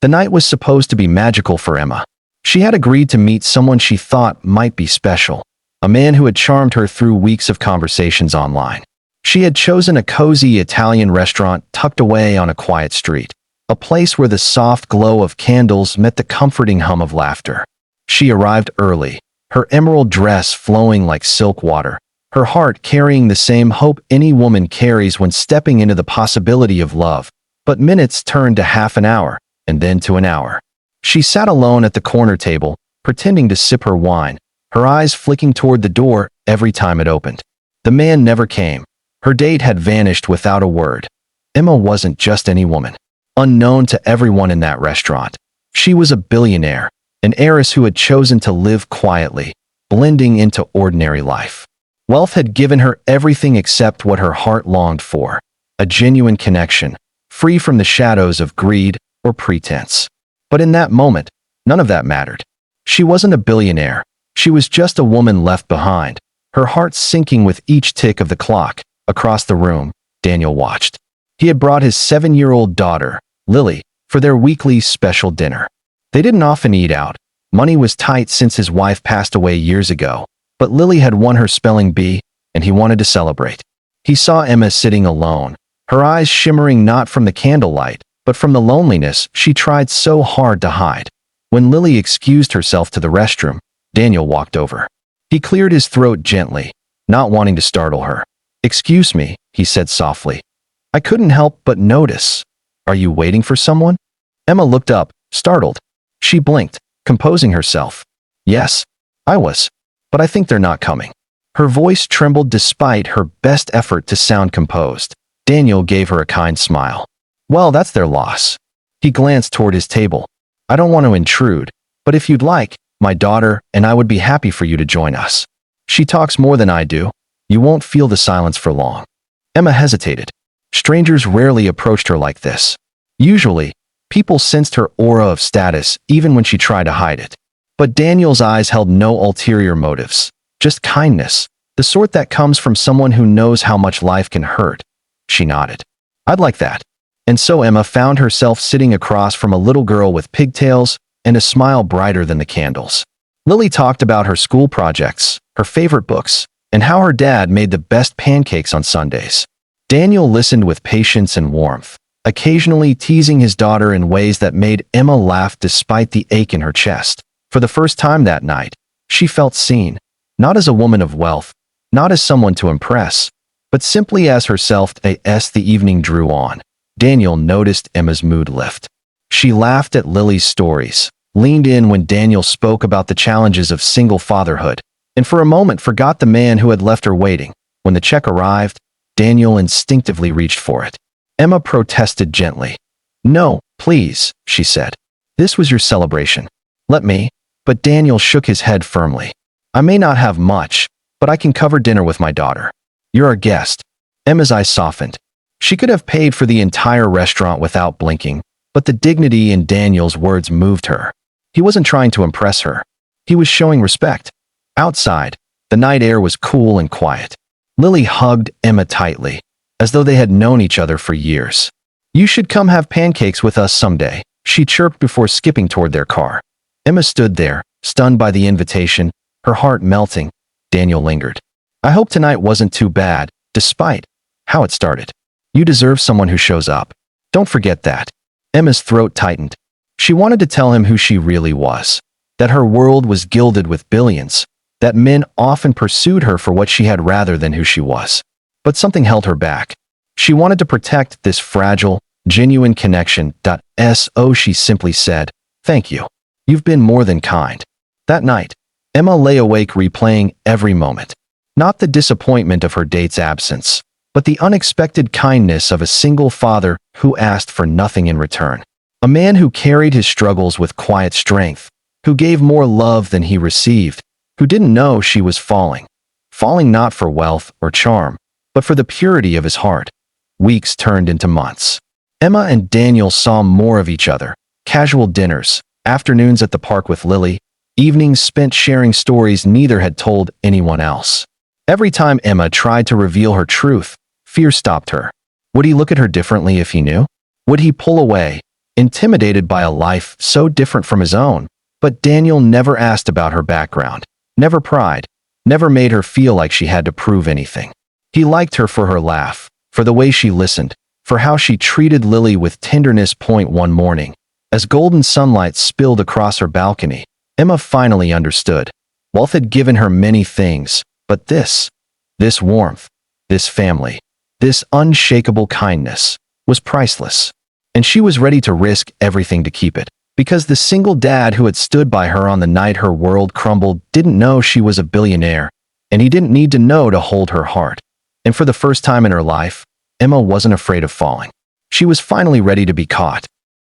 The night was supposed to be magical for Emma. She had agreed to meet someone she thought might be special, a man who had charmed her through weeks of conversations online. She had chosen a cozy Italian restaurant tucked away on a quiet street, a place where the soft glow of candles met the comforting hum of laughter. She arrived early, her emerald dress flowing like silk water, her heart carrying the same hope any woman carries when stepping into the possibility of love. But minutes turned to half an hour, and then to an hour. She sat alone at the corner table, pretending to sip her wine, her eyes flicking toward the door every time it opened. The man never came. Her date had vanished without a word. Emma wasn't just any woman. Unknown to everyone in that restaurant, she was a billionaire, an heiress who had chosen to live quietly, blending into ordinary life. Wealth had given her everything except what her heart longed for, a genuine connection, free from the shadows of greed or pretense. But in that moment, none of that mattered. She wasn't a billionaire. She was just a woman left behind, her heart sinking with each tick of the clock. Across the room, Daniel watched. He had brought his 7-year-old daughter, Lily, for their weekly special dinner. They didn't often eat out. Money was tight since his wife passed away years ago, but Lily had won her spelling bee, and he wanted to celebrate. He saw Emma sitting alone, her eyes shimmering not from the candlelight, but from the loneliness she tried so hard to hide. When Lily excused herself to the restroom, Daniel walked over. He cleared his throat gently, not wanting to startle her. "Excuse me," he said softly. "I couldn't help but notice. Are you waiting for someone?" Emma looked up, startled. She blinked, composing herself. "Yes, I was. But I think they're not coming." Her voice trembled despite her best effort to sound composed. Daniel gave her a kind smile. "Well, that's their loss." He glanced toward his table. "I don't want to intrude, but if you'd like, my daughter and I would be happy for you to join us. She talks more than I do. You won't feel the silence for long." Emma hesitated. Strangers rarely approached her like this. Usually, people sensed her aura of status even when she tried to hide it. But Daniel's eyes held no ulterior motives, just kindness, the sort that comes from someone who knows how much life can hurt. She nodded. "I'd like that." And so Emma found herself sitting across from a little girl with pigtails and a smile brighter than the candles. Lily talked about her school projects, her favorite books, and how her dad made the best pancakes on Sundays. Daniel listened with patience and warmth, occasionally teasing his daughter in ways that made Emma laugh despite the ache in her chest. For the first time that night, she felt seen, not as a woman of wealth, not as someone to impress, but simply as herself. As the evening drew on, Daniel noticed Emma's mood lift. She laughed at Lily's stories, leaned in when Daniel spoke about the challenges of single fatherhood, and for a moment forgot the man who had left her waiting. When the check arrived, Daniel instinctively reached for it. Emma protested gently. "No, please," she said. "This was your celebration. Let me." But Daniel shook his head firmly. "I may not have much, but I can cover dinner with my daughter. You're our guest." Emma's eyes softened. She could have paid for the entire restaurant without blinking, but the dignity in Daniel's words moved her. He wasn't trying to impress her. He was showing respect. Outside, the night air was cool and quiet. Lily hugged Emma tightly, as though they had known each other for years. "You should come have pancakes with us someday," she chirped before skipping toward their car. Emma stood there, stunned by the invitation, her heart melting. Daniel lingered. "I hope tonight wasn't too bad, despite how it started. You deserve someone who shows up. Don't forget that." Emma's throat tightened. She wanted to tell him who she really was, that her world was gilded with billions, that men often pursued her for what she had rather than who she was. But something held her back. She wanted to protect this fragile, genuine connection. So she simply said, "Thank you. You've been more than kind." That night, Emma lay awake replaying every moment. Not the disappointment of her date's absence, but the unexpected kindness of a single father who asked for nothing in return. A man who carried his struggles with quiet strength, who gave more love than he received, who didn't know she was falling. Falling not for wealth or charm, but for the purity of his heart. Weeks turned into months. Emma and Daniel saw more of each other. Casual dinners, afternoons at the park with Lily, evenings spent sharing stories neither had told anyone else. Every time Emma tried to reveal her truth, fear stopped her. Would he look at her differently if he knew? Would he pull away, intimidated by a life so different from his own. But Daniel never asked about her background, never pried, never made her feel like she had to prove anything. He liked her for her laugh, for the way she listened, for how she treated Lily with tenderness. One morning, as golden sunlight spilled across her balcony, Emma finally understood. Wealth had given her many things, but this warmth, this family, this unshakable kindness, was priceless. And she was ready to risk everything to keep it. Because the single dad who had stood by her on the night her world crumbled didn't know she was a billionaire, and he didn't need to know to hold her heart. And for the first time in her life, Emma wasn't afraid of falling. She was finally ready to be caught,